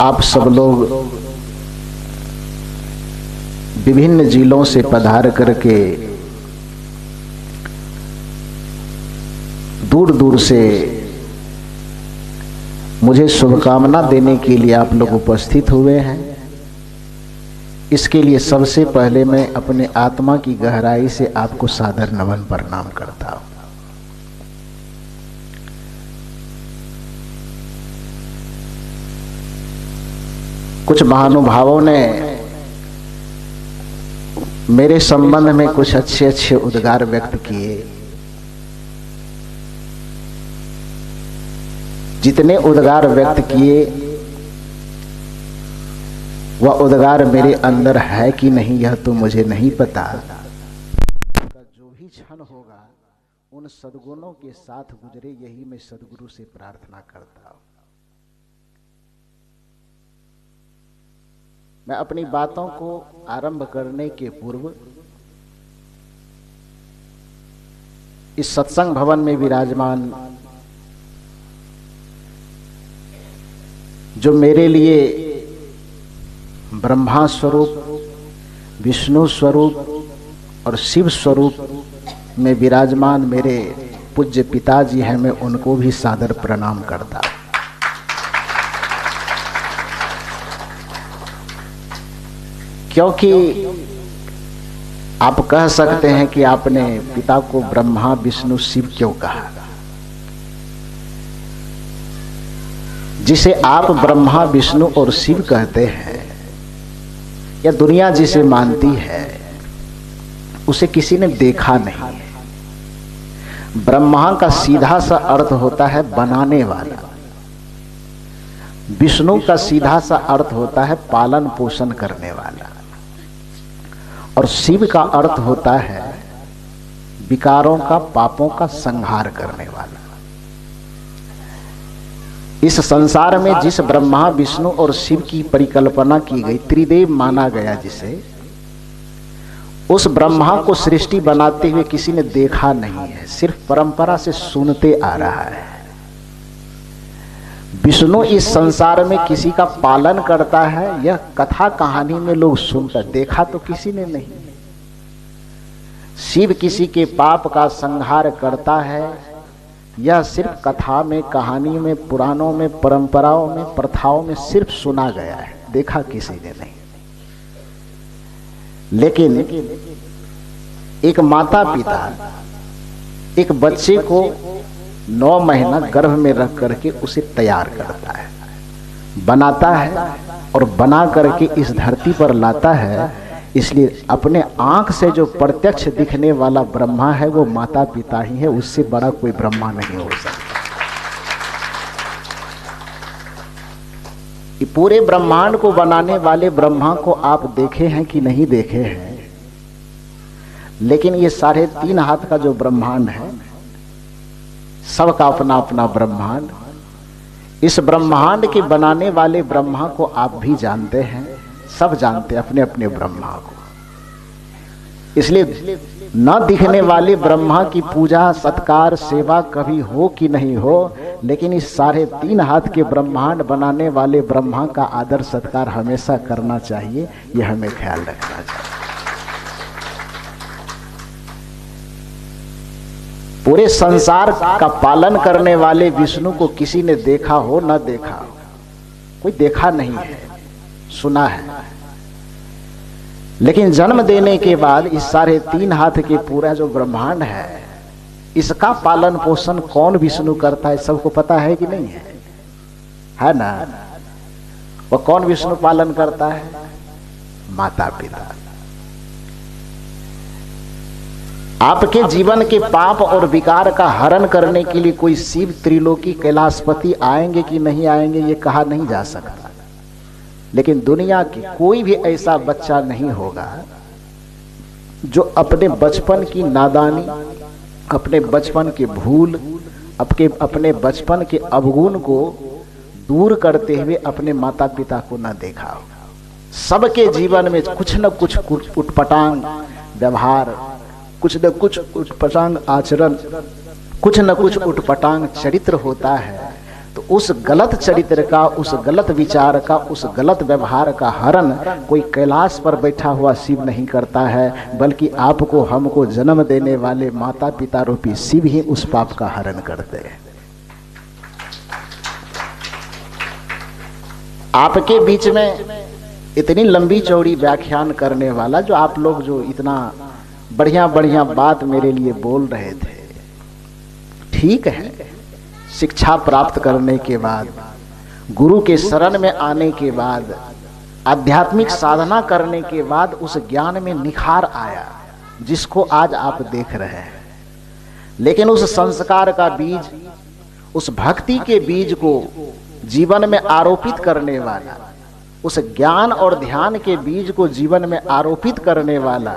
आप सब लोग विभिन्न जिलों से पधार करके दूर दूर से मुझे शुभकामना देने के लिए आप लोग उपस्थित हुए हैं। इसके लिए सबसे पहले मैं अपने आत्मा की गहराई से आपको सादर नमन प्रणाम करता हूं। कुछ महानुभावों ने मेरे संबंध में कुछ अच्छे अच्छे उद्गार व्यक्त किए। जितने उद्गार व्यक्त किए वह उद्गार मेरे अंदर है कि नहीं यह तो मुझे नहीं पता। जो भी क्षण होगा उन सद्गुणों के साथ गुजरे, यही मैं सद्गुरु से प्रार्थना करता हूं। मैं अपनी बातों को आरंभ करने के पूर्व इस सत्संग भवन में विराजमान जो मेरे लिए ब्रह्मा स्वरूप, विष्णु स्वरूप और शिव स्वरूप में विराजमान मेरे पूज्य पिताजी हैं, मैं उनको भी सादर प्रणाम करता हूं। क्योंकि आप कह सकते हैं कि आपने पिता को ब्रह्मा विष्णु शिव क्यों कहा। जिसे आप ब्रह्मा विष्णु और शिव कहते हैं या दुनिया जिसे मानती है उसे किसी ने देखा नहीं है। ब्रह्मा का सीधा सा अर्थ होता है बनाने वाला, विष्णु का सीधा सा अर्थ होता है पालन पोषण करने वाला, और शिव का अर्थ होता है विकारों का, पापों का संहार करने वाला। इस संसार में जिस ब्रह्मा विष्णु और शिव की परिकल्पना की गई, त्रिदेव माना गया जिसे, उस ब्रह्मा को सृष्टि बनाते हुए किसी ने देखा नहीं है, सिर्फ परंपरा से सुनते आ रहा है। विष्णु इस संसार में किसी का पालन करता है, यह कथा कहानी में लोग सुनकर, देखा तो किसी ने नहीं। शिव किसी के पाप का संहार करता है, यह सिर्फ कथा में, कहानी में, पुराणों में, परंपराओं में, प्रथाओं में सिर्फ सुना गया है, देखा किसी ने नहीं। लेकिन एक माता पिता एक बच्चे को 9 महीना गर्भ में रख करके उसे तैयार करता है, बनाता है और बना करके इस धरती पर लाता है। इसलिए अपने आंख से जो प्रत्यक्ष दिखने वाला ब्रह्मा है वो माता पिता ही है, उससे बड़ा कोई ब्रह्मा नहीं हो सकता। ये पूरे ब्रह्मांड को बनाने वाले ब्रह्मा को आप देखे हैं कि नहीं देखे हैं, लेकिन ये 3.5 हाथ का जो ब्रह्मांड है, सबका अपना अपना ब्रह्मांड। इस ब्रह्मांड के बनाने वाले ब्रह्मा को आप भी जानते हैं, सब जानते हैं अपने अपने ब्रह्मा को। इसलिए न दिखने वाले ब्रह्मा की पूजा, सत्कार, सेवा कभी हो कि नहीं हो, लेकिन इस 3.5 हाथ के ब्रह्मांड बनाने वाले ब्रह्मा का आदर सत्कार हमेशा करना चाहिए, यह हमें ख्याल रखना चाहिए। पूरे संसार का पालन करने वाले विष्णु को किसी ने देखा हो न देखा हो, कोई देखा नहीं है, सुना है। लेकिन जन्म देने के बाद इस 3.5 हाथ के पूरा जो ब्रह्मांड है, इसका पालन पोषण कौन विष्णु करता है, सबको पता है कि नहीं है ना? वह कौन विष्णु पालन करता है? माता पिता। आपके जीवन के पाप और विकार का हरण करने के लिए कोई शिव, त्रिलोकी, कैलाशपति आएंगे कि नहीं आएंगे ये कहा नहीं जा सकता। लेकिन दुनिया की कोई भी ऐसा बच्चा नहीं होगा जो अपने बचपन की नादानी, अपने बचपन के भूल, अपने बचपन के अवगुण को दूर करते हुए अपने माता पिता को न देखा हो। सबके जीवन में कुछ न कुछ उटपटांग व्यवहार, कुछ न कुछ उटपटांग आचरण, कुछ न कुछ उटपटांग चरित्र होता है। तो उस गलत चरित्र का, उस गलत विचार का, उस गलत व्यवहार का हरण कोई कैलाश पर बैठा हुआ शिव नहीं करता है, बल्कि आपको हमको जन्म देने वाले माता पिता रूपी शिव ही उस पाप का हरण करते हैं। आपके बीच में इतनी लंबी चौड़ी व्याख्यान करने वाला, जो आप लोग जो इतना बढ़िया बढ़िया बात मेरे लिए बोल रहे थे, ठीक है, शिक्षा प्राप्त करने के बाद, गुरु के शरण में आने के बाद, आध्यात्मिक साधना करने के बाद उस ज्ञान में निखार आया जिसको आज आप देख रहे हैं। लेकिन उस संस्कार का बीज, उस भक्ति के बीज को जीवन में आरोपित करने वाला, उस ज्ञान और ध्यान के बीज को जीवन में आरोपित करने वाला,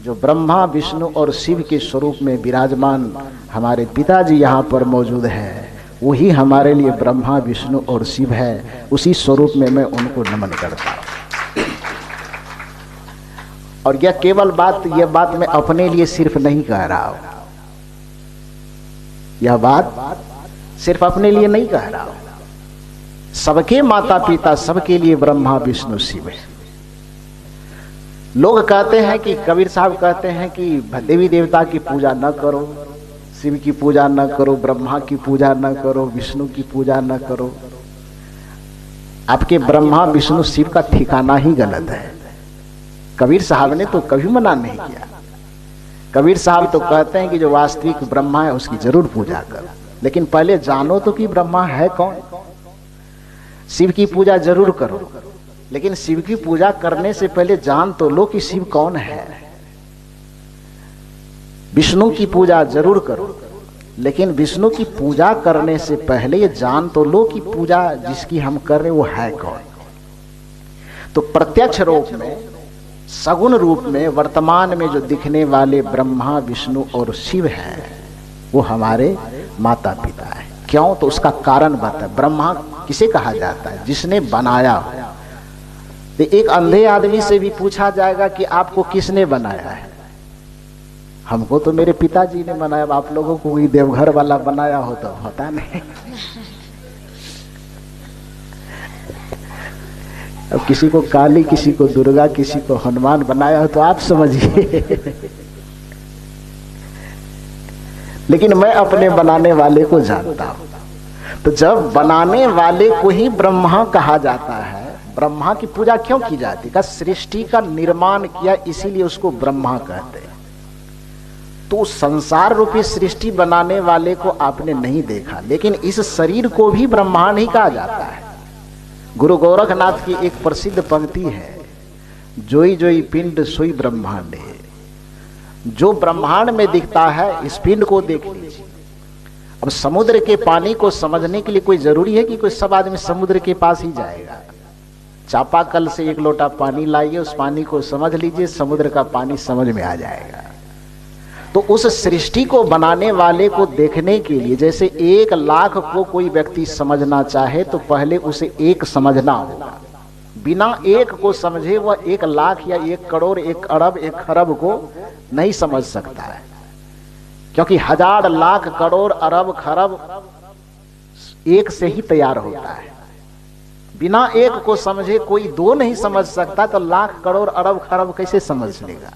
जो ब्रह्मा विष्णु और शिव के स्वरूप में विराजमान हमारे पिताजी यहाँ पर मौजूद है, वही हमारे लिए ब्रह्मा विष्णु और शिव है। उसी स्वरूप में मैं उनको नमन करता हूँ। और यह केवल यह बात मैं अपने लिए सिर्फ नहीं कह रहा हूं, यह बात सिर्फ अपने लिए नहीं कह रहा हूं, सबके माता पिता, सबके लिए ब्रह्मा विष्णु शिव है। लोग कहते हैं कि, कबीर साहब कहते हैं कि देवी देवता की पूजा न करो, शिव की पूजा न करो, ब्रह्मा की पूजा न करो, विष्णु की पूजा न करो। आपके ब्रह्मा विष्णु शिव का ठिकाना ही गलत है। कबीर साहब ने तो कभी मना नहीं किया। कबीर साहब तो कहते हैं कि जो वास्तविक ब्रह्मा है उसकी जरूर पूजा करो, लेकिन पहले जानो तो कि ब्रह्मा है कौन। शिव की पूजा जरूर करो, लेकिन शिव की पूजा करने से पहले जान तो लो कि शिव कौन है। विष्णु की पूजा जरूर करो, लेकिन विष्णु की पूजा करने से पहले ये जान तो लो कि पूजा जिसकी हम कर रहे वो है कौन। तो प्रत्यक्ष रूप में, सगुण रूप में, वर्तमान में जो दिखने वाले ब्रह्मा विष्णु और शिव हैं, वो हमारे माता पिता है। क्यों? तो उसका कारण बता। ब्रह्मा किसे कहा जाता है? जिसने बनाया हो। तो एक अंधे आदमी से भी पूछा जाएगा कि आपको किसने बनाया है? हमको तो मेरे पिताजी ने बनाया। आप लोगों को कोई देवघर वाला बनाया हो तो पता नहीं। अब किसी को काली, किसी को दुर्गा, किसी को हनुमान बनाया हो तो आप समझिए। लेकिन मैं अपने बनाने वाले को जानता हूं। तो जब बनाने वाले को ही ब्रह्मा कहा जाता है, ब्रह्मा की पूजा क्यों की जाती है? सृष्टि का निर्माण किया, इसीलिए उसको ब्रह्मा कहते हैं। तो संसार रूपी सृष्टि बनाने वाले को आपने नहीं देखा, लेकिन इस शरीर को भी ब्रह्मांड ही कहा जाता है। गुरु गोरखनाथ की एक प्रसिद्ध पंक्ति है, जोई जोई पिंड सोई ब्रह्मांड है। जो ब्रह्मांड में दिखता है, इस पिंड को देख लीजिए। अब समुद्र के पानी को समझने के लिए कोई जरूरी है कि कोई सब आदमी समुद्र के पास ही जाएगा? चापाकल से एक लोटा पानी लाइए, उस पानी को समझ लीजिए, समुद्र का पानी समझ में आ जाएगा। तो उस सृष्टि को बनाने वाले को देखने के लिए, जैसे 1 लाख को कोई व्यक्ति समझना चाहे तो पहले उसे 1 समझना होगा। बिना 1 को समझे वह 1 लाख या 1 करोड़, 1 अरब, 1 खरब को नहीं समझ सकता है। क्योंकि 1000 लाख करोड़ अरब खरब 1 से ही तैयार होता है। बिना 1 को समझे कोई 2 नहीं समझ सकता, तो लाख करोड़ अरब खरब कैसे समझ लेगा?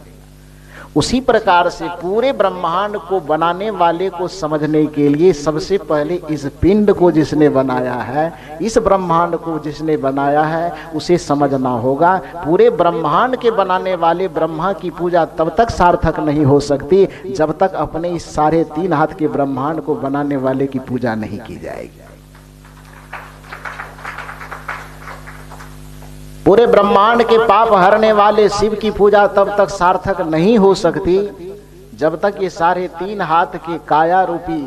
उसी प्रकार से पूरे ब्रह्मांड को बनाने वाले को समझने के लिए सबसे पहले इस पिंड को जिसने बनाया है, इस ब्रह्मांड को जिसने बनाया है, उसे समझना होगा। पूरे ब्रह्मांड के बनाने वाले ब्रह्मा की पूजा तब तक सार्थक नहीं हो सकती जब तक अपने इस 3.5 हाथ के ब्रह्मांड को बनाने वाले की पूजा नहीं की जाएगी। पूरे ब्रह्मांड के पाप हरने वाले शिव की पूजा तब तक सार्थक नहीं हो सकती जब तक ये 3.5 हाथ के काया रूपी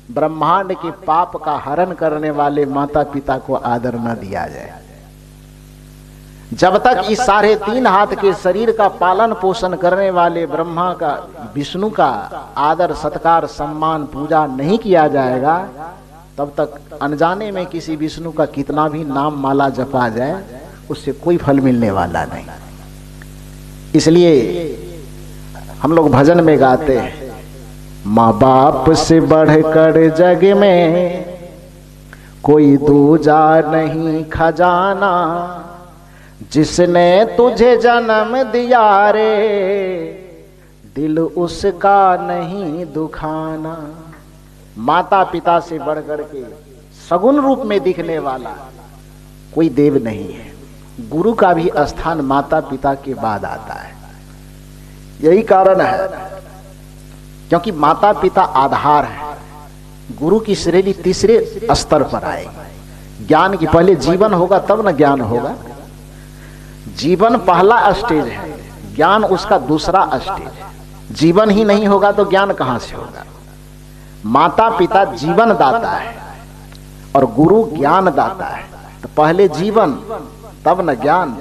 ब्रह्मांड के पाप का हरण करने वाले माता पिता को आदर न दिया जाए। जब तक इस 3.5 हाथ के शरीर का पालन पोषण करने वाले ब्रह्मा का, विष्णु का आदर सत्कार सम्मान पूजा नहीं किया जाएगा, तब तक अनजाने में किसी विष्णु का कितना भी नाम माला जपा जाए, उससे कोई फल मिलने वाला नहीं। इसलिए हम लोग भजन में गाते हैं, माँ बाप से बढ़कर जग में कोई दूजा नहीं खजाना, जिसने तुझे जन्म दिया रे, दिल उसका नहीं दुखाना। माता पिता से बढ़कर के सगुण रूप में दिखने वाला कोई देव नहीं है। गुरु का भी स्थान माता पिता के बाद आता है। यही कारण है, क्योंकि माता पिता आधार है। गुरु की श्रेणी तीसरे स्तर पर आएगी। ज्ञान की पहले जीवन होगा तब न ज्ञान होगा। जीवन पहला स्टेज है, ज्ञान उसका दूसरा स्टेज है। जीवन ही नहीं होगा तो ज्ञान कहां से होगा। माता पिता जीवन दाता है और गुरु ज्ञान दाता है। तो पहले जीवन तब न ज्ञान।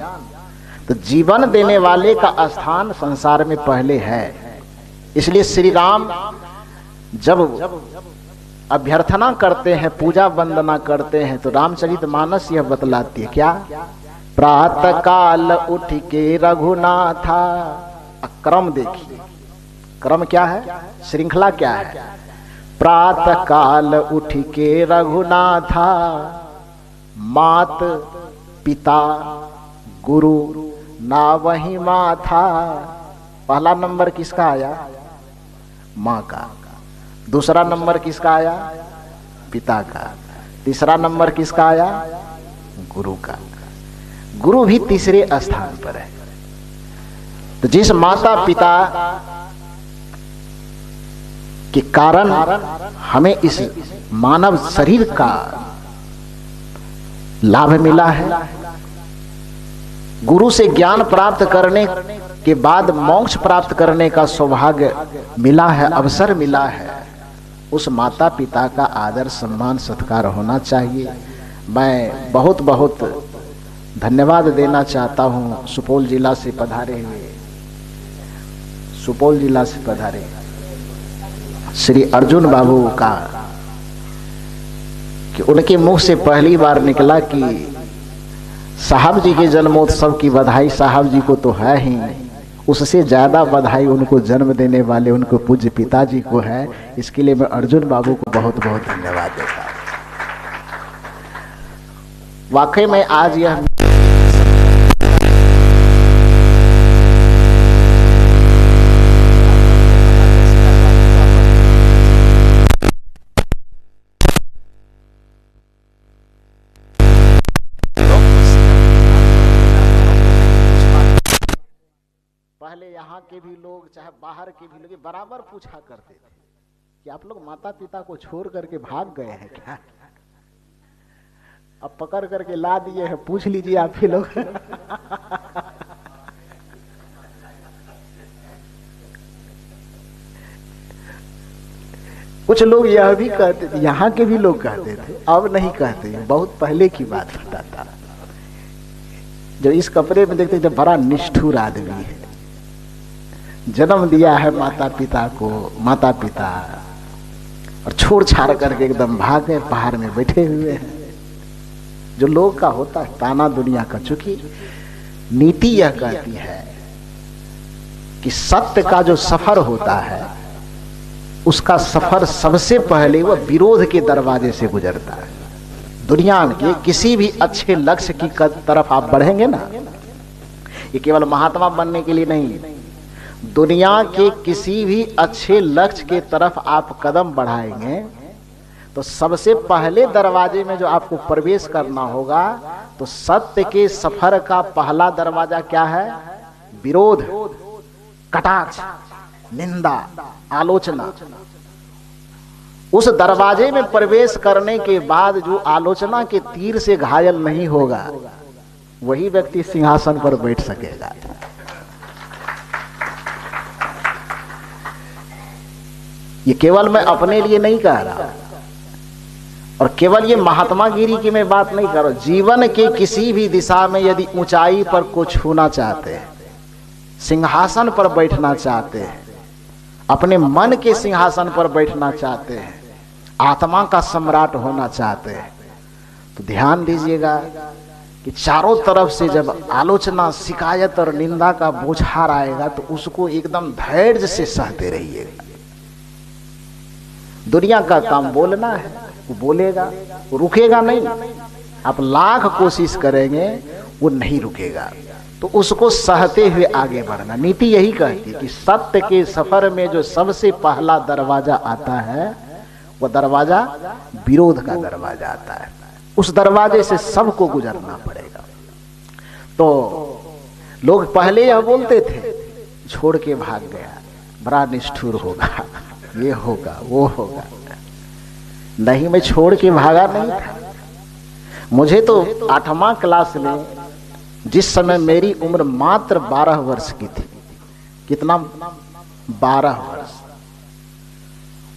तो जीवन देने वाले का स्थान संसार में पहले है। इसलिए श्री राम जब अभ्यर्थना करते हैं, पूजा वंदना करते हैं, तो रामचरितमानस यह बतलाती है क्या? प्रातः काल उठ के रघुनाथा। क्रम देखिए, क्रम क्या है, श्रृंखला क्या है? प्रातः काल उठ के रघुनाथा, मात पिता गुरु ना वही माथा। पहला नंबर किसका आया? माँ का। दूसरा नंबर किसका आया? पिता का। तीसरा नंबर किसका आया? गुरु का। गुरु भी तीसरे स्थान पर है। तो जिस माता पिता के कारण हमें इस मानव शरीर का लाभ मिला है, गुरु से ज्ञान प्राप्त करने के बाद मोक्ष प्राप्त करने का सौभाग्य मिला है, अवसर मिला है, उस माता पिता का आदर सम्मान सत्कार होना चाहिए। मैं बहुत बहुत धन्यवाद देना चाहता हूं सुपौल जिला से पधारे हुए, सुपौल जिला से पधारे श्री अर्जुन बाबू का, कि उनके मुख से पहली बार निकला कि साहब जी के जन्मोत्सव की बधाई साहब जी को तो है ही, उससे ज्यादा बधाई उनको जन्म देने वाले उनको पूज्य पिताजी को है। इसके लिए मैं अर्जुन बाबू को बहुत बहुत धन्यवाद देता हूं। वाकई में आज यह पहले यहाँ के भी लोग चाहे बाहर के भी लोग बराबर पूछा करते थे कि आप लोग माता पिता को छोड़ करके भाग गए हैं क्या? अब पकड़ करके ला दिए हैं, पूछ लीजिए आप ही लोग। कुछ लोग यह भी कहते थे, यहाँ के भी लोग कहते थे, अब नहीं कहते, बहुत पहले की बात बताता। जो इस कपड़े में देखते थे बड़ा निष्ठुर आदमी है, जन्म दिया है माता पिता को, माता पिता और छोड़ छाड़ करके एकदम भाग गए, पहाड़ में बैठे हुए हैं। जो लोग का होता है ताना दुनिया का, चूंकि नीति यह कहती है कि सत्य का जो सफर होता है उसका सफर सबसे पहले वह विरोध के दरवाजे से गुजरता है। दुनिया के किसी भी अच्छे लक्ष्य की तरफ आप बढ़ेंगे ना, ये केवल महात्मा बनने के लिए नहीं, दुनिया के किसी भी अच्छे लक्ष्य के तरफ आप कदम बढ़ाएंगे तो सबसे पहले दरवाजे में जो आपको प्रवेश करना होगा, तो सत्य के सफर का पहला दरवाजा क्या है? विरोध, कटाक्ष, निंदा, आलोचना। उस दरवाजे में प्रवेश करने के बाद जो आलोचना के तीर से घायल नहीं होगा, वही व्यक्ति सिंहासन पर बैठ सकेगा। ये केवल मैं अपने लिए नहीं कह रहा, और केवल ये महात्मागिरी की मैं बात नहीं कर रहा। जीवन के किसी भी दिशा में यदि ऊंचाई पर को छूना चाहते हैं, सिंहासन पर बैठना चाहते हैं, अपने मन के सिंहासन पर बैठना चाहते हैं, आत्मा का सम्राट होना चाहते हैं, तो ध्यान दीजिएगा कि चारों तरफ से जब आलोचना, शिकायत और निंदा का बौछार आएगा तो उसको एकदम धैर्य से सहते रहिएगा। दुनिया का काम बोलना है, वो बोलेगा, वो रुकेगा नहीं। आप लाख कोशिश करेंगे वो नहीं रुकेगा, तो उसको सहते हुए आगे बढ़ना। नीति यही कहती है कि सत्य के सफर में जो सबसे पहला दरवाजा आता है वो दरवाजा विरोध का दरवाजा आता है। उस दरवाजे से सबको गुजरना पड़ेगा। तो लोग पहले यह बोलते थे, छोड़ के भाग गया, बड़ा निष्ठुर होगा, ये होगा वो होगा। नहीं, मैं छोड़ के भागा नहीं था। मुझे तो 8वां क्लास में, जिस समय मेरी उम्र मात्र 12 वर्ष की थी, कितना, 12 वर्ष,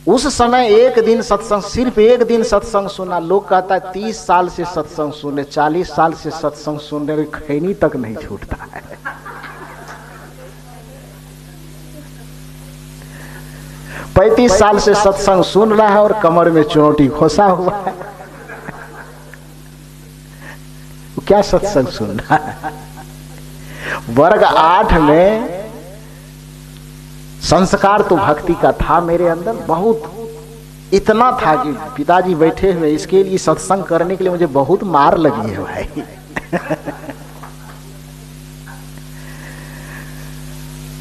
उस समय एक दिन सत्संग, सिर्फ एक दिन सत्संग सुना। लोग कहता है 30 साल से सत्संग सुने, 40 साल से सत्संग सुनने की खैनी तक नहीं छूटता है। 35 साल से सत्संग सुन रहा है और कमर में चुनौती खोसा हुआ है। वो क्या सत्संग सुन रहा है? वर्ग 8 में संस्कार तो भक्ति का था मेरे अंदर, बहुत इतना था कि पिताजी बैठे हुए, इसके लिए सत्संग करने के लिए मुझे बहुत मार लगी है भाई।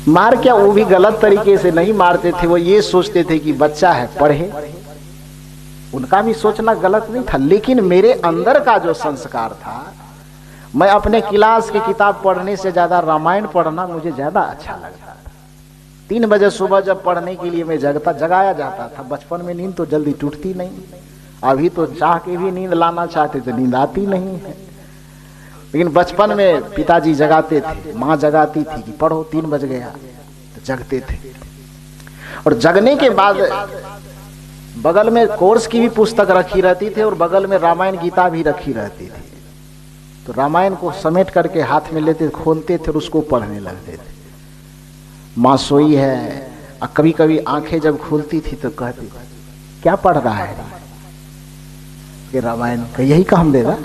मार क्या, वो भी गलत तरीके से नहीं मारते थे। वो ये सोचते थे कि बच्चा है, पढ़े। उनका भी सोचना गलत नहीं था, लेकिन मेरे अंदर का जो संस्कार था, मैं अपने क्लास की किताब पढ़ने से ज्यादा रामायण पढ़ना मुझे ज्यादा अच्छा लगता था। 3 बजे सुबह जब पढ़ने के लिए मैं जगाया जाता था। बचपन में नींद तो जल्दी टूटती नहीं, अभी तो चाह के भी नींद लाना चाहते तो नींद आती नहीं है। लेकिन बचपन में पिताजी जगाते थे, माँ जगाती थी कि पढ़ो, 3 बज गया, तो जगते थे। और जगने के बाद बगल में कोर्स की भी पुस्तक रखी रहती थी और बगल में रामायण गीता भी रखी रहती थी। तो रामायण को समेट करके हाथ में लेते, खोलते थे और उसको पढ़ने लगते थे। माँ सोई है, और कभी कभी आंखें जब खुलती थी तो कहती, क्या पढ़ रहा है? कि रामायण का यही काम देगा।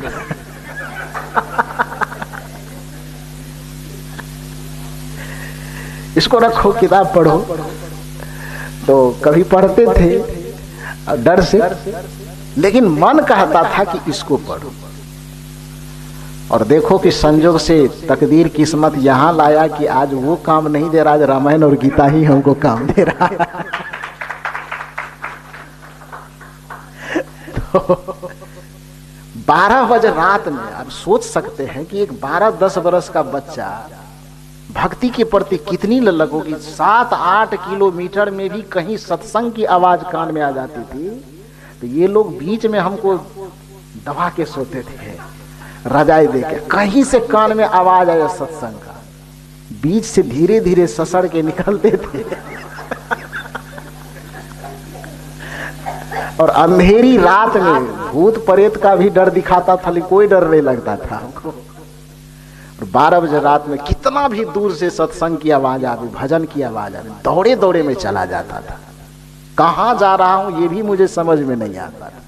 इसको रखो, किताब पढ़ो। तो कभी पढ़ते थे डर से, लेकिन मन कहता था कि इसको पढ़ो। और देखो कि संजोग से तकदीर किस्मत यहां लाया कि आज वो काम नहीं दे रहा, आज रामायण और गीता ही हमको काम दे रहा है। तो 12 बजे रात में, आप सोच सकते हैं कि एक 12-10 वर्ष का बच्चा भक्ति के प्रति कितनी ललक होगी। 7-8 किलोमीटर में भी कहीं सत्संग की आवाज कान में आ जाती थी तो ये लोग बीच में हमको दबा के सोते थे, रजाई देके। कहीं से कान में आवाज आया सत्संग का, बीच से धीरे धीरे ससड़ के निकलते थे। और अंधेरी रात में भूत प्रेत का भी डर दिखाता था, लेकिन कोई डर नहीं लगता था हमको। और 12 बजे रात में कितना भी दूर से सत्संग की आवाज आवे, भजन की आवाज आवे, दौड़े दौड़े में चला जाता था। कहाँ जा रहा हूं ये भी मुझे समझ में नहीं आता था।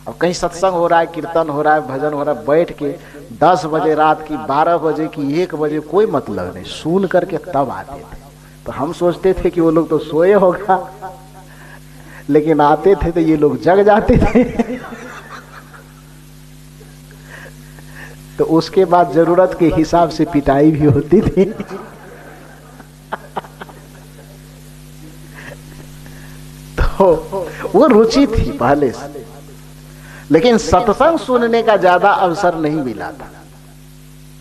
अब कहीं सत्संग हो रहा है, कीर्तन हो रहा है, भजन हो रहा है, बैठ के 10 बजे रात की, 12 बजे की, 1 बजे कोई मतलब नहीं, सुन करके तब आते थे। तो हम सोचते थे कि वो लोग तो सोए होगा, लेकिन आते थे तो ये लोग जग जाते थे। तो उसके बाद जरूरत के हिसाब से पिटाई भी होती थी। तो वो रुचि थी पहले से, लेकिन सत्संग सुनने का ज्यादा अवसर नहीं मिला था।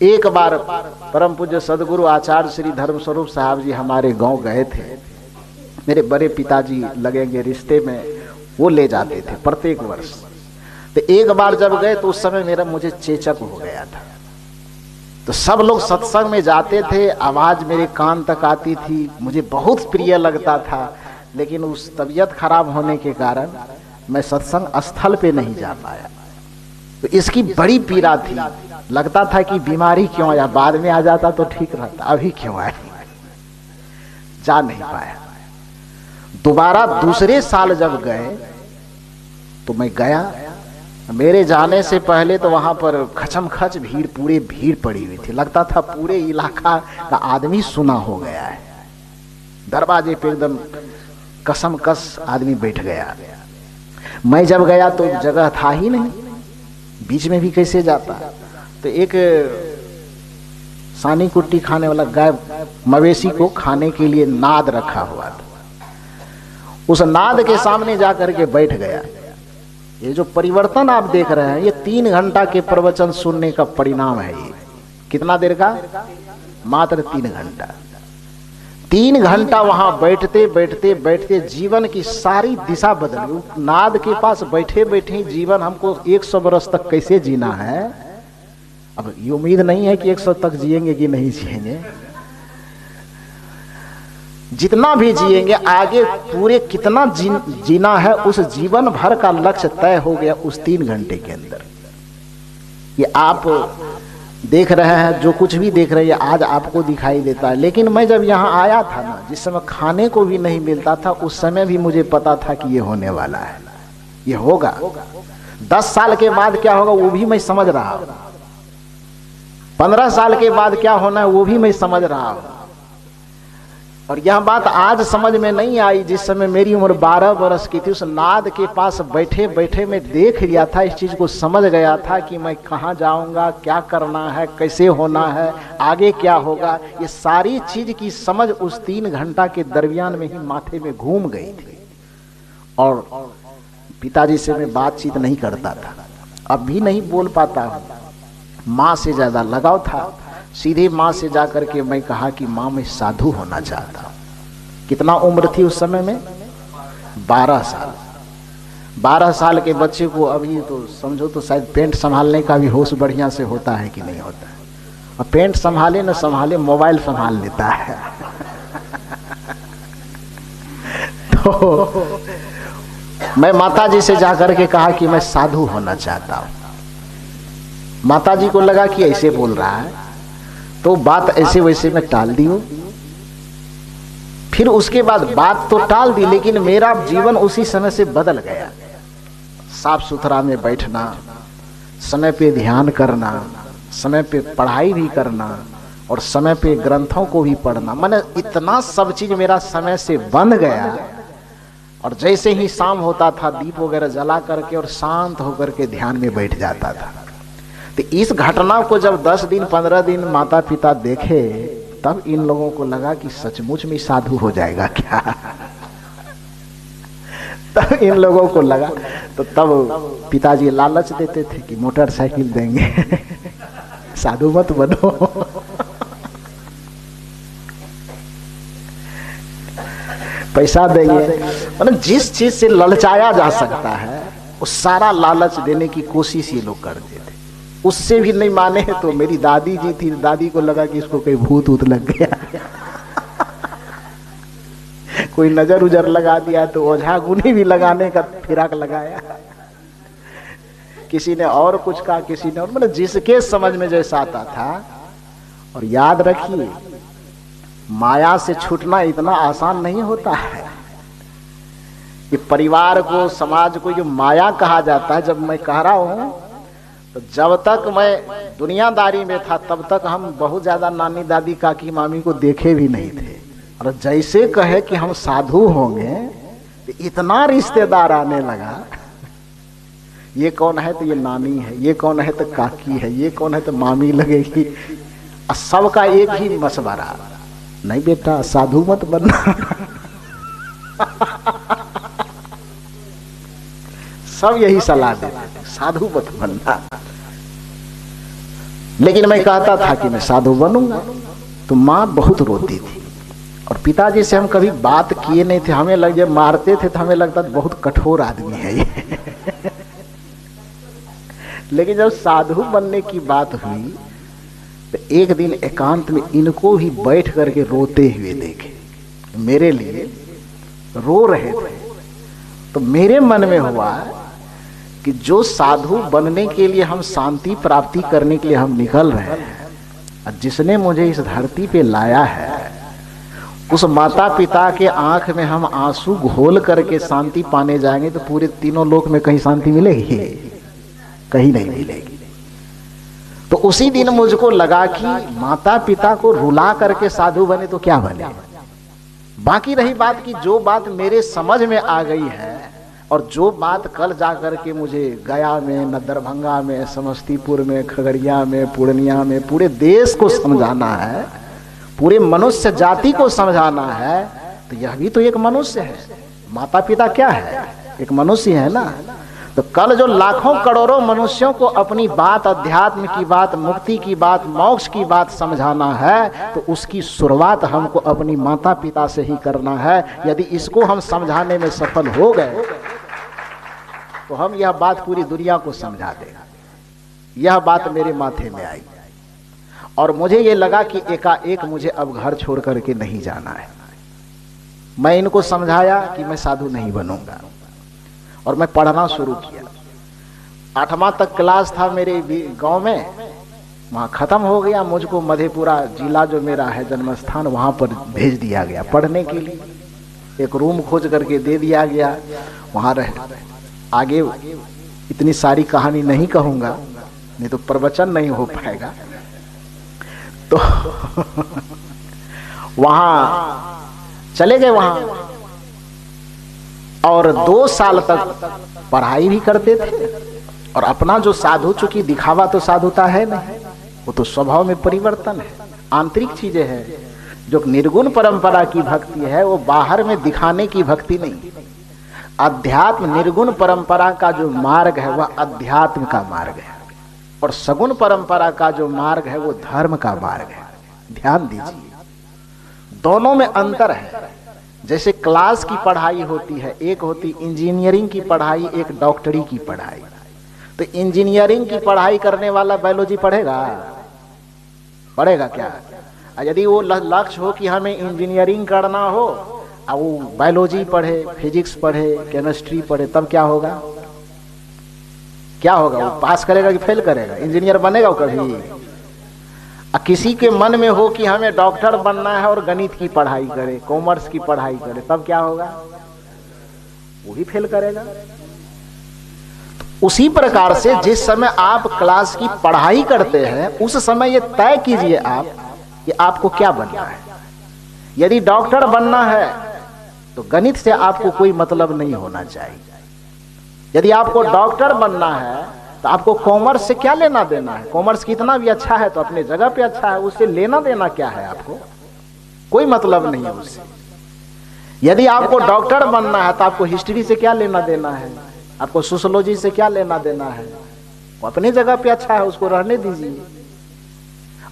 एक बार परम पूज्य सदगुरु आचार्य श्री धर्मस्वरूप साहब जी हमारे गांव गए थे। मेरे बड़े पिताजी लगेंगे रिश्ते में, वो ले जाते थे प्रत्येक वर्ष। तो एक बार जब गए तो उस समय मुझे चेचक हो गया था। तो सब लोग सत्संग में जाते थे, आवाज मेरे कान तक आती थी, मुझे बहुत प्रिय लगता था। लेकिन उस तबीयत खराब होने के कारण मैं सत्संग स्थल पे नहीं जा पाया। तो इसकी बड़ी पीड़ा थी, लगता था कि बीमारी क्यों आया, बाद में आ जाता तो ठीक रहता, अभी क्यों आया। जा नहीं पाया। दोबारा दूसरे साल जब गए तो मैं गया। मेरे जाने से पहले तो वहां पर खचमखच भीड़, पूरे भीड़ पड़ी हुई थी। लगता था पूरे इलाका का आदमी सुना हो गया है। दरवाजे पे एकदम कसम कस आदमी बैठ गया। मैं जब गया तो जगह था ही नहीं, बीच में भी कैसे जाता। तो एक सानी कुट्टी खाने वाला गाय मवेशी को खाने के लिए नाद रखा हुआ था, उस नाद के सामने जाकर के बैठ गया। ये जो परिवर्तन आप देख रहे हैं, ये 3 घंटा के प्रवचन सुनने का परिणाम है। ये कितना देर का? मात्र 3 घंटा। 3 घंटा वहां बैठते बैठते बैठते जीवन की सारी दिशा बदली। नाद के पास बैठे बैठे जीवन हमको 100 वर्ष तक कैसे जीना है। अब ये उम्मीद नहीं है कि 100 तक जिएंगे कि नहीं जिएंगे, जितना भी जिएंगे आगे पूरे कितना जीना है, उस जीवन भर का लक्ष्य तय हो गया उस 3 घंटे के अंदर। ये आप देख रहे हैं, जो कुछ भी देख रहे हैं आज आपको दिखाई देता है, लेकिन मैं जब यहाँ आया था ना, जिस समय खाने को भी नहीं मिलता था, उस समय भी मुझे पता था कि ये होने वाला है, ये होगा। 10 साल के बाद क्या होगा वो भी मैं समझ रहा हूं, 15 साल के बाद क्या होना है वो भी मैं समझ रहा हूं। और यह बात आज समझ में नहीं आई, जिस समय मेरी उम्र 12 वर्ष की थी। उस नाद के पास बैठे बैठे मैं देख लिया था, इस चीज को समझ गया था कि मैं कहाँ जाऊंगा, क्या करना है, कैसे होना है, आगे क्या होगा। ये सारी चीज की समझ उस 3 घंटा के दरमियान में ही माथे में घूम गई थी। और पिताजी से मैं बातचीत नहीं करता था, अब भी नहीं बोल पाता हूँ। माँ से ज्यादा लगाव था। सीधे माँ से जाकर के मैं कहा कि माँ मैं साधु होना चाहता हूँ। कितना उम्र थी उस समय में? 12 साल। 12 साल के बच्चे को अभी तो समझो तो शायद पेंट संभालने का भी होश बढ़िया से होता है कि नहीं होता है। और पेंट संभाले न संभाले, मोबाइल संभाल लेता है। तो मैं माता जी से जाकर के कहा कि मैं साधु होना चाहता हूँ। माता जी को लगा कि ऐसे बोल रहा है, तो बात ऐसे वैसे में टाल दी हो। फिर उसके बाद बात तो टाल दी, लेकिन मेरा जीवन उसी समय से बदल गया। साफ सुथरा में बैठना, समय पे ध्यान करना, समय पे पढ़ाई भी करना और समय पे ग्रंथों को भी पढ़ना, मैंने इतना सब चीज मेरा समय से बन गया। और जैसे ही शाम होता था दीप वगैरह जला करके और शांत होकर के ध्यान में बैठ जाता था। तो इस घटना को जब 10 दिन 15 दिन माता पिता देखे, तब इन लोगों को लगा कि सचमुच में साधु हो जाएगा क्या। तब इन लोगों को लगा, तो तब पिताजी लालच देते थे कि मोटरसाइकिल देंगे, साधु मत बनो। पैसा देंगे, मतलब जिस चीज से ललचाया जा सकता है वो सारा लालच देने की कोशिश ये लोग करते थे। उससे भी नहीं माने तो मेरी दादी जी थी, दादी को लगा कि इसको कोई भूत ऊत लग गया। कोई नजर उजर लगा दिया, तो ओझा गुनी भी लगाने का फिराक लगाया। किसी ने और कुछ कहा, किसी ने और, मतलब जिसके समझ में जैसा आता था। और याद रखिए, माया से छूटना इतना आसान नहीं होता है। ये परिवार को, समाज को जो माया कहा जाता है, जब मैं कह रहा हूं तो जब तक मैं दुनियादारी में था तब तक हम बहुत ज्यादा नानी दादी काकी मामी को देखे भी नहीं थे। और जैसे कहे कि हम साधु होंगे तो इतना रिश्तेदार आने लगा। ये कौन है तो ये नानी है, ये कौन है तो काकी है, ये कौन है तो मामी लगेगी। सबका एक ही मशवरा, नहीं बेटा साधु मत बनना। सब यही सलाह देते, साधु मत बनना। लेकिन मैं कहता था कि मैं साधु बनूंगा, तो माँ बहुत रोती थी। और पिताजी से हम कभी बात किए नहीं थे, हमें लग जब मारते थे तो हमें लगता था बहुत कठोर आदमी है ये। लेकिन जब साधु बनने की बात हुई तो एक दिन एकांत में इनको भी बैठ करके रोते हुए देखे, मेरे लिए रो रहे थे। तो मेरे मन में हुआ कि जो साधु बनने के लिए हम, शांति प्राप्ति करने के लिए हम निकल रहे हैं, और जिसने मुझे इस धरती पे लाया है, उस माता पिता के आंख में हम आंसू घोल करके शांति पाने जाएंगे तो पूरे तीनों लोक में कहीं शांति मिलेगी? कहीं नहीं मिलेगी। तो उसी दिन मुझको लगा कि माता पिता को रुला करके साधु बने तो क्या बने। बाकी रही बात की जो बात मेरे समझ में आ गई है, और जो बात कल जा करके मुझे गया में, न दरभंगा में, समस्तीपुर में, खगड़िया में, पूर्णिया में पूरे देश को समझाना है, पूरे मनुष्य जाति को समझाना है, तो यह भी तो एक मनुष्य है। माता पिता क्या है? एक मनुष्य है ना। तो कल जो लाखों करोड़ों मनुष्यों को अपनी बात, अध्यात्म की बात, मुक्ति की बात, मोक्ष की बात समझाना है, तो उसकी शुरुआत हमको अपनी माता पिता से ही करना है। यदि इसको हम समझाने में सफल हो गए तो हम यह बात पूरी दुनिया को समझा देंगे। यह बात मेरे माथे में आई और मुझे ये लगा कि एकाएक मुझे अब घर छोड़ करके नहीं जाना है। मैं इनको समझाया कि मैं साधु नहीं बनूंगा और मैं पढ़ना शुरू किया। 8वां तक क्लास था मेरे गांव में, वहां खत्म हो गया। मुझको मधेपुरा जिला जो मेरा है जन्म स्थान, वहां पर भेज दिया गया पढ़ने के लिए। एक रूम खोज करके दे दिया गया, वहां रह। आगे इतनी सारी कहानी नहीं कहूंगा, नहीं तो प्रवचन नहीं हो पाएगा। तो वहां चले गए वहां और 2 साल तक पढ़ाई भी करते थे। और अपना जो साधु, चूंकि दिखावा तो साधुता है नहीं, वो तो स्वभाव में परिवर्तन है, आंतरिक चीजें हैं। जो निर्गुण परंपरा की भक्ति है वो बाहर में दिखाने की भक्ति नहीं। अध्यात्म निर्गुण परंपरा का जो मार्ग है वह अध्यात्म का मार्ग है, और सगुण परंपरा का जो मार्ग है वो धर्म का मार्ग है। ध्यान दीजिए, दोनों में अंतर है। जैसे क्लास की पढ़ाई होती है, एक होती इंजीनियरिंग की पढ़ाई, एक डॉक्टरी की पढ़ाई। तो इंजीनियरिंग की पढ़ाई करने वाला बायोलॉजी पढ़ेगा? पढ़ेगा क्या? यदि वो लक्ष्य हो कि हमें इंजीनियरिंग करना हो और वो बायोलॉजी पढ़े, फिजिक्स पढ़े, केमिस्ट्री पढ़े, तब क्या होगा? क्या होगा? वो पास करेगा कि फेल करेगा? इंजीनियर बनेगा वो कभी? किसी के मन में हो कि हमें डॉक्टर बनना है और गणित की पढ़ाई करे, कॉमर्स की पढ़ाई करे, तब क्या होगा? वो भी फेल करेगा। तो उसी प्रकार से जिस समय आप क्लास की पढ़ाई करते हैं उस समय ये तय कीजिए आप कि आपको क्या बनना है। यदि डॉक्टर बनना है तो गणित से आपको कोई मतलब नहीं होना चाहिए। यदि आपको डॉक्टर बनना है तो आपको कॉमर्स से क्या लेना देना है? कॉमर्स कितना भी अच्छा है तो अपने जगह पे अच्छा है, उससे लेना देना क्या है? आपको कोई मतलब नहीं है उससे। यदि आपको डॉक्टर बनना है तो आपको हिस्ट्री से क्या लेना देना है? आपको सोशियोलॉजी से क्या लेना देना है? वो अपनी जगह पे अच्छा है, उसको रहने दीजिए।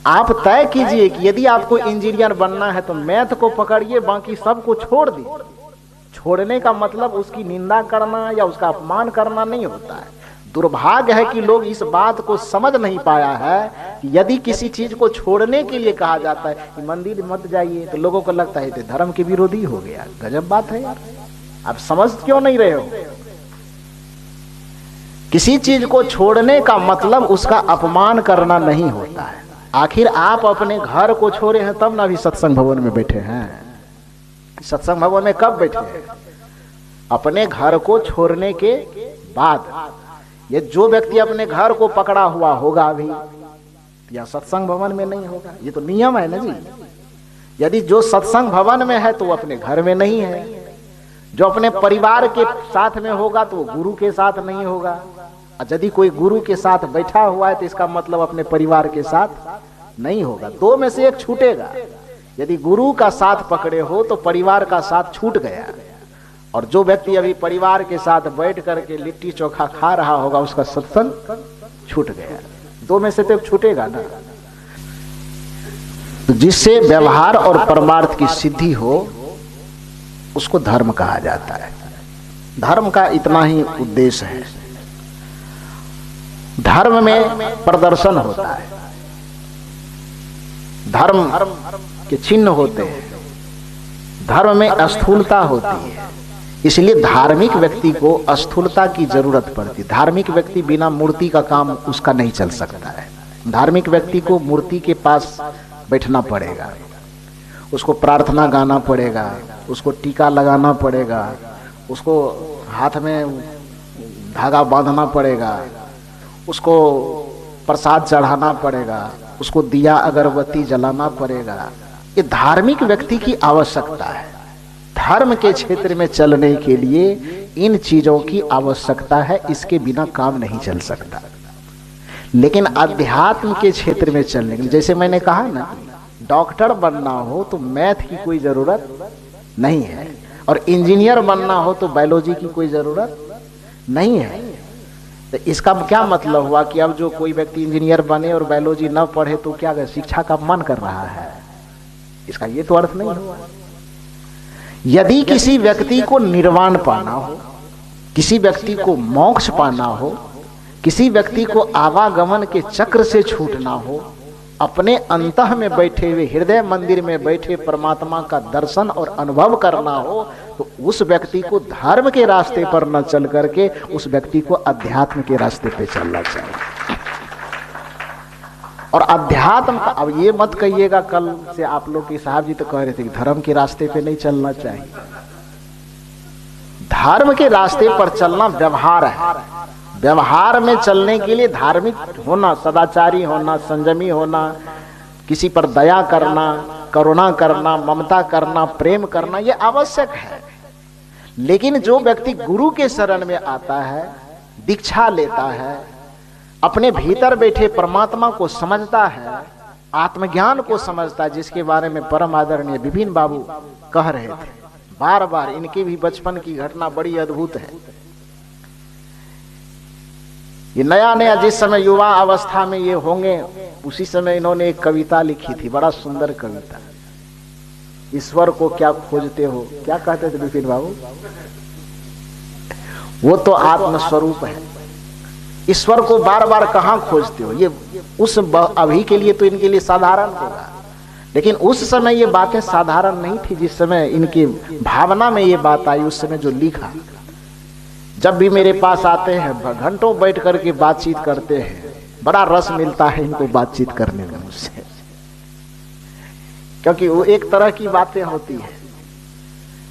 आप तय कीजिए कि यदि आपको इंजीनियर बनना है तो मैथ को पकड़िए, बाकी सबको छोड़ दीजिए। छोड़ने का मतलब उसकी निंदा करना या उसका अपमान करना नहीं होता है। दुर्भाग्य है कि लोग इस बात को समझ नहीं पाया है कि यदि किसी चीज को छोड़ने के लिए कहा जाता है कि मंदिर मत जाइए, तो लोगों को लगता है तो धर्म के विरोधी हो गया। गजब बात है यार, आप समझ क्यों नहीं रहे हो? किसी चीज को छोड़ने का मतलब उसका अपमान करना नहीं होता है। आखिर आप अपने घर को छोड़े हैं तब ना अभी सत्संग भवन में बैठे हैं। सत्संग भवन में कब बैठे हैं? अपने घर को छोड़ने के बाद। ये जो व्यक्ति अपने घर को पकड़ा हुआ होगा अभी, या सत्संग भवन में नहीं होगा। ये तो नियम है ना जी। यदि जो सत्संग भवन में है तो वो अपने घर में नहीं है। जो अपने परिवार के साथ में होगा तो वो गुरु के साथ नहीं होगा। और यदि कोई गुरु के साथ बैठा हुआ है तो इसका मतलब अपने परिवार के साथ नहीं होगा। 2 में से एक छूटेगा। यदि गुरु का साथ पकड़े हो तो परिवार का साथ छूट गया, और जो व्यक्ति अभी परिवार के साथ बैठ करके लिट्टी चोखा खा रहा होगा उसका सत्संग छूट गया। 2 में से तो छूटेगा ना। तो जिससे व्यवहार और परमार्थ की सिद्धि हो उसको धर्म कहा जाता है। धर्म का इतना ही उद्देश्य है। धर्म में प्रदर्शन होता है, धर्म के चिन्ह होते हैं, धर्म में स्थूलता होती है। इसलिए धार्मिक व्यक्ति को स्थूलता की जरूरत पड़ती है। धार्मिक व्यक्ति बिना मूर्ति का काम उसका नहीं चल सकता है। धार्मिक व्यक्ति को मूर्ति के पास बैठना पड़ेगा, उसको प्रार्थना गाना पड़ेगा, उसको टीका लगाना पड़ेगा, उसको हाथ में धागा बांधना पड़ेगा, उसको प्रसाद चढ़ाना पड़ेगा, उसको दिया अगरबत्ती जलाना पड़ेगा। ये धार्मिक व्यक्ति की आवश्यकता है। धर्म के क्षेत्र में चलने के लिए इन चीजों की आवश्यकता है, इसके बिना काम नहीं चल सकता। लेकिन अध्यात्म के क्षेत्र में चलने के लिए, जैसे मैंने कहा ना, डॉक्टर बनना हो तो मैथ की कोई जरूरत नहीं है, और इंजीनियर बनना हो तो बायोलॉजी की कोई जरूरत नहीं है। तो इसका क्या मतलब हुआ कि अब जो कोई व्यक्ति इंजीनियर बने और बायोलॉजी न पढ़े तो क्या शिक्षा का अपमान कर रहा है? इसका ये तो अर्थ नहीं हुआ। यदि किसी व्यक्ति को निर्वाण पाना हो, किसी व्यक्ति को मोक्ष पाना हो, किसी व्यक्ति को आवागमन के चक्र से छूटना हो, अपने अंतः में बैठे हुए हृदय मंदिर में बैठे परमात्मा का दर्शन और अनुभव करना हो, तो उस व्यक्ति को धर्म के रास्ते पर न चल करके उस व्यक्ति को अध्यात्म के रास्ते पे चलना चाहिए। और अध्यात्म का, अब ये मत कहिएगा कल से आप लोग के साहब जी तो कह रहे थे कि धर्म के रास्ते पे नहीं चलना चाहिए। धर्म के रास्ते पर चलना व्यवहार है। व्यवहार में चलने के लिए धार्मिक होना, सदाचारी होना, संयमी होना, किसी पर दया करना, करुणा करना, ममता करना, प्रेम करना, यह आवश्यक है। लेकिन जो व्यक्ति गुरु के शरण में आता है, दीक्षा लेता है, अपने भीतर बैठे परमात्मा को समझता है, आत्मज्ञान को समझता है, जिसके बारे में परम आदरणीय विपिन बाबू कह रहे थे बार बार, इनके भी बचपन की घटना बड़ी अद्भुत है। ये नया नया जिस समय युवा अवस्था में ये होंगे, उसी समय इन्होंने एक कविता लिखी थी, बड़ा सुंदर कविता। ईश्वर को क्या खोजते हो, क्या कहते थे विपिन बाबू? वो तो आत्मस्वरूप है। ईश्वर को बार बार कहां खोजते हो? ये उस अभी के लिए तो इनके लिए साधारण होगा, लेकिन उस समय ये बातें साधारण नहीं थी। जिस समय इनकी भावना में ये बात आई, उस समय जो लिखा, जब भी मेरे पास आते हैं घंटों बैठ करके बातचीत करते हैं, बड़ा रस मिलता है इनको बातचीत करने में मुझसे, क्योंकि वो एक तरह की बातें होती है।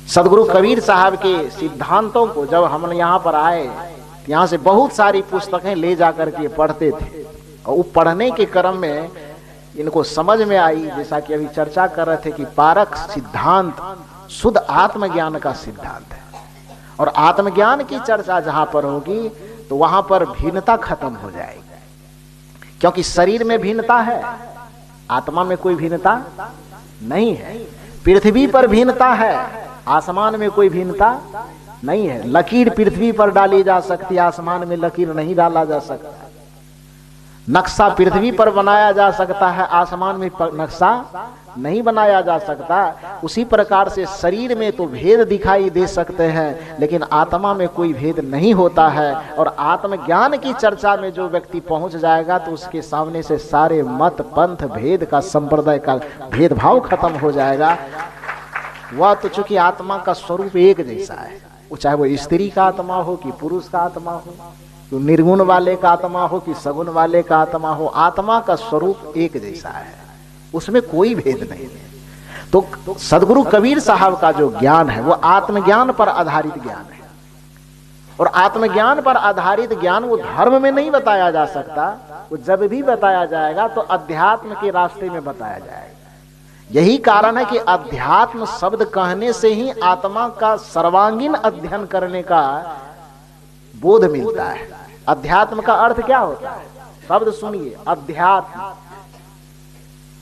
सदगुरु कबीर साहब के सिद्धांतों को जब हम यहाँ पर आए, यहाँ से बहुत सारी पुस्तकें ले जाकर के पढ़ते थे, और वो पढ़ने के क्रम में इनको समझ में आई, जैसा कि अभी चर्चा कर रहे थे कि पारक सिद्धांत शुद्ध आत्मज्ञान का सिद्धांत है। और आत्मज्ञान की चर्चा जहां पर होगी तो वहां पर भिन्नता खत्म हो जाएगी, क्योंकि शरीर में भिन्नता है, आत्मा में कोई भिन्नता नहीं है। पृथ्वी पर भिन्नता है, आसमान में कोई भिन्नता नहीं है। लकीर पृथ्वी पर डाली जा सकती है, आसमान में लकीर नहीं डाला जा सकता। नक्शा पृथ्वी पर बनाया जा सकता है, आसमान में नक्शा नहीं बनाया जा सकता। उसी प्रकार से शरीर में तो भेद दिखाई दे सकते हैं, लेकिन आत्मा में कोई भेद नहीं होता है। और आत्मज्ञान की चर्चा में जो व्यक्ति पहुंच जाएगा तो उसके सामने से सारे मत, पंथ, भेद का, संप्रदाय का भेदभाव खत्म हो जाएगा। वह तो चूंकि आत्मा का स्वरूप एक जैसा है, वो चाहे वो स्त्री का आत्मा हो कि पुरुष का आत्मा हो, तो निर्गुण वाले का आत्मा हो कि सगुण वाले का आत्मा हो, आत्मा का स्वरूप एक जैसा है, उसमें कोई भेद नहीं है। तो सदगुरु कबीर साहब का जो ज्ञान है वो आत्मज्ञान पर आधारित ज्ञान है। और आत्मज्ञान पर आधारित ज्ञान वो धर्म में नहीं बताया जा सकता, वो जब भी बताया जाएगा तो अध्यात्म के रास्ते में बताया जाएगा। यही कारण है कि अध्यात्म शब्द कहने से ही आत्मा का सर्वांगीण अध्ययन करने का बोध मिलता है। अध्यात्म का अर्थ क्या होता है? शब्द सुनिए, अध्यात्म,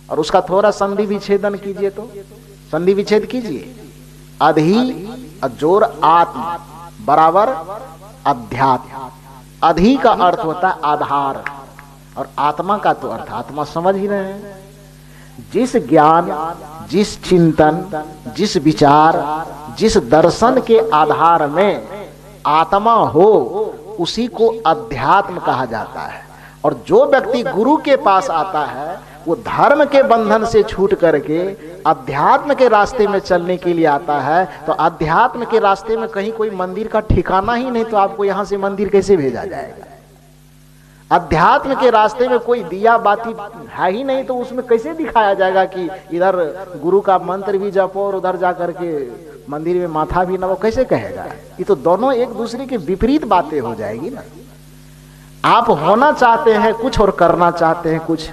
और उसका थोड़ा संधि विच्छेदन कीजिए, तो संधि विच्छेद कीजिए। अधि जोर आत्म बराबर अध्यात्म। अधि का अर्थ होता है आधार, और आत्मा का तो अर्थ आत्मा समझ ही रहे हैं। जिस ज्ञान, जिस चिंतन, जिस विचार, जिस दर्शन के आधार में आत्मा हो, उसी को अध्यात्म कहा जाता है। और जो व्यक्ति गुरु के पास आता है वो धर्म के बंधन से छूट करके अध्यात्म के रास्ते में चलने के लिए आता है। तो अध्यात्म के रास्ते में कहीं कोई मंदिर का ठिकाना ही नहीं, तो आपको यहां से मंदिर कैसे भेजा जाएगा? अध्यात्म के रास्ते में कोई दिया बाती है ही नहीं, तो उसमें कैसे दिखाया जाएगा कि इधर गुरु का मंत्र भी जपो और उधर जाकर के मंदिर में माथा भी नवो? कैसे कहेगा? ये तो दोनों एक दूसरे के विपरीत बातें हो जाएगी ना। आप होना चाहते हैं कुछ और करना चाहते हैं कुछ,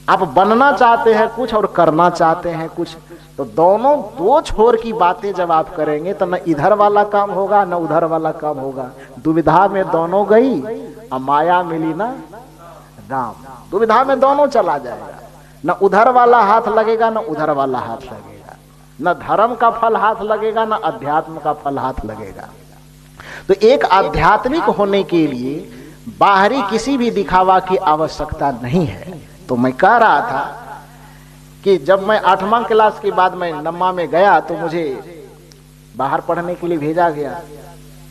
आप बनना चाहते हैं कुछ और करना चाहते हैं कुछ, तो दोनों दो छोर की बातें जब आप करेंगे तो न इधर वाला काम होगा न उधर वाला काम होगा। दुविधा में दोनों गई और माया मिली ना राम। दुविधा में दोनों चला जाएगा, न उधर वाला हाथ लगेगा न उधर वाला हाथ लगेगा, न धर्म का फल हाथ लगेगा न अध्यात्म का फल हाथ लगेगा। तो एक आध्यात्मिक होने के लिए बाहरी किसी भी दिखावा की आवश्यकता नहीं है। तो मैं कह रहा था कि जब मैं 8वां क्लास के बाद मैं 9वां में गया तो मुझे बाहर पढ़ने के लिए भेजा गया।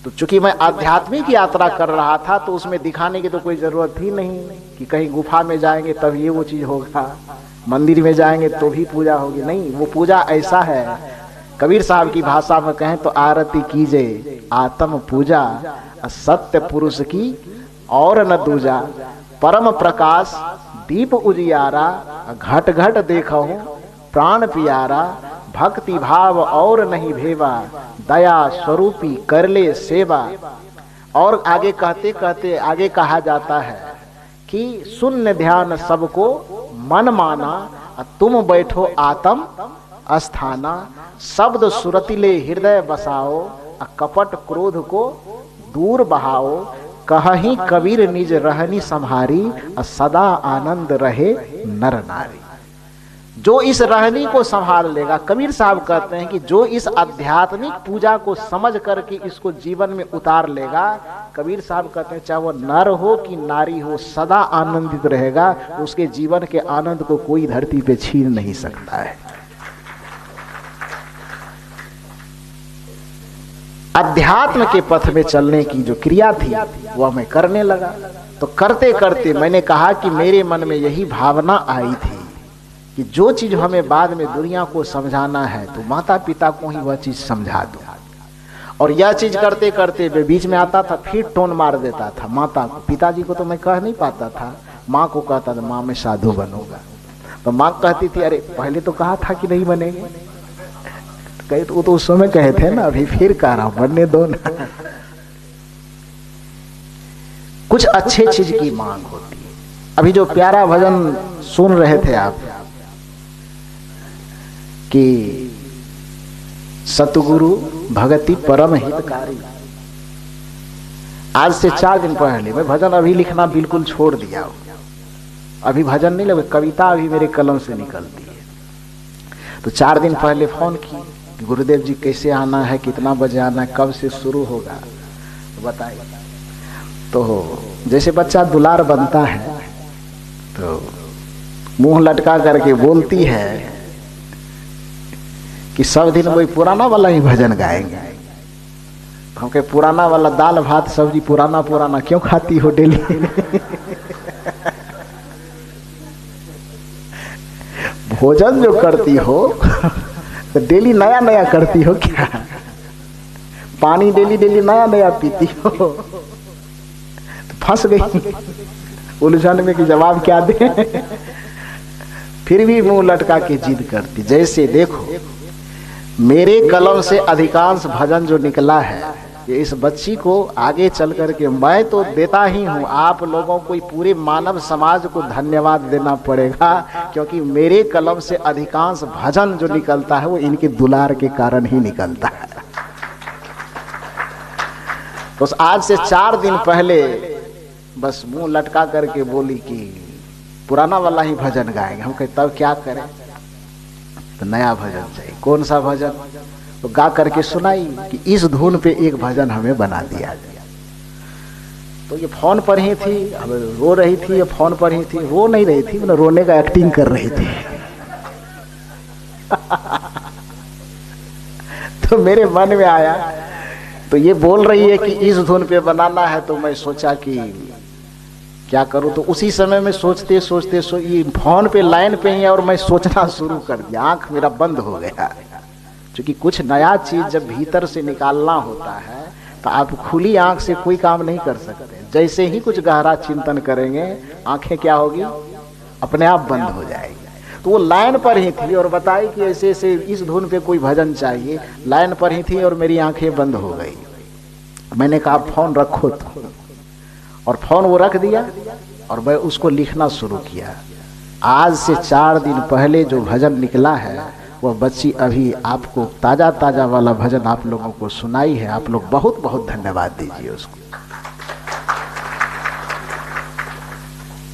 तो चूंकि मैं आध्यात्मिक यात्रा कर रहा था तो उसमें दिखाने की तो कोई जरूरत ही नहीं कि कहीं गुफा में जाएंगे तब ये वो चीज होगा, मंदिर में जाएंगे तो भी पूजा होगी। नहीं, वो पूजा ऐसा है, कबीर साहब की भाषा में कहें तो आरती कीजिए आत्म पूजा, सत्य पुरुष की और न दूजा, परम प्रकाश दीप उजियारा, घट घट देखो प्राण पियारा, भक्ति भाव और नहीं भेवा, दया स्वरूपी कर ले सेवा। और आगे कहते कहते आगे कहा जाता है कि शून्य ध्यान सबको मन माना, तुम बैठो आत्म अस्थाना, शब्द सुरतिले हृदय बसाओ, कपट क्रोध को दूर बहाओ, कहीं कबीर निज रहनी संहारी, सदा आनंद रहे नर नारी। जो इस रहनी को संभाल लेगा, कबीर साहब कहते हैं कि जो इस आध्यात्मिक पूजा को समझ करके इसको जीवन में उतार लेगा, कबीर साहब कहते हैं चाहे वो नर हो कि नारी हो, सदा आनंदित रहेगा। उसके जीवन के आनंद को कोई धरती पे छीन नहीं सकता है। अध्यात्म के पथ में चलने की जो क्रिया थी वह मैं करने लगा। तो करते करते मैंने कहा कि मेरे मन में यही भावना आई थी कि जो चीज हमें बाद में दुनिया को समझाना है तो माता पिता को ही वह चीज समझा दो। और यह चीज करते करते बीच में आता था, फिर टोन मार देता था माता को। पिताजी को तो मैं कह नहीं पाता था, माँ को कहता था माँ मैं साधु बनूंगा। तो माँ कहती थी अरे पहले तो कहा था कि नहीं बनेंगे। कहे तो वो तो उस समय कहे थे ना, अभी फिर कह रहा हूं बनने दो ना। कुछ अच्छे चीज की मांग होती है। अभी जो प्यारा भजन सुन रहे थे आप कि सतगुरु भगति परम हितकारी, आज से 4 दिन पहले मैं भजन अभी लिखना बिल्कुल छोड़ दिया। अभी भजन नहीं लगे, कविता अभी मेरे कलम से निकलती है। तो 4 दिन पहले फोन की, गुरुदेव जी कैसे आना है, कितना बजे आना है, कब से शुरू होगा तो बताइए। तो जैसे बच्चा दुलार बनता है तो मुंह लटका करके बोलती है कि सब दिन वही पुराना वाला ही भजन गाएंगे। हम कहे पुराना वाला दाल भात सब्जी पुराना पुराना क्यों खाती हो डेली? भोजन जो करती हो तो डेली नया नया करती हो क्या? पानी डेली डेली नया नया पीती हो तो फंस गई उलझन में कि जवाब क्या दे। फिर भी मुंह लटका के जिद करती। जैसे देखो मेरे कलम से अधिकांश भजन जो निकला है ये इस बच्ची को आगे चल करके मैं तो देता ही हूँ, आप लोगों को पूरे मानव समाज को धन्यवाद देना पड़ेगा, क्योंकि मेरे कलम से अधिकांश भजन जो निकलता है वो इनके दुलार के कारण ही निकलता है। तो आज से 4 दिन पहले बस मुंह लटका करके बोली कि पुराना वाला ही भजन गाएंगे। हम कहे तब क्या करें? तो नया भजन चाहिए। कौन सा भजन? तो गा करके सुनाई कि इस धुन पे एक भजन हमें बना दिया। तो ये फोन पर ही थी, अब रो रही थी, ये फोन पर ही थी, रो नहीं रही थी, मतलब रोने का एक्टिंग कर रही थी। तो मेरे मन में आया, तो ये बोल रही है कि इस धुन पे बनाना है, तो मैं सोचा कि क्या करूं। तो उसी समय में सोचते सोचते ये फोन पे लाइन पे ही है और मैं सोचना शुरू कर दिया, आंख मेरा बंद हो गया। क्योंकि कुछ नया चीज जब भीतर से निकालना होता है तो आप खुली आंख से कोई काम नहीं कर सकते। जैसे ही कुछ गहरा चिंतन करेंगे आंखें क्या होगी, अपने आप बंद हो जाएगी। तो वो लाइन पर ही थी और बताई कि ऐसे ऐसे इस धुन पे कोई भजन चाहिए, लाइन पर ही थी और मेरी आंखें बंद हो गई। मैंने कहा फोन रखो तो, और फोन वो रख दिया और मैं उसको लिखना शुरू किया। आज से 4 दिन पहले जो भजन निकला है वह बच्ची अभी आपको ताजा ताजा वाला भजन आप लोगों को सुनाई है। आप लोग बहुत बहुत धन्यवाद दीजिए उसको।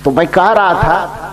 तो मैं कह रहा था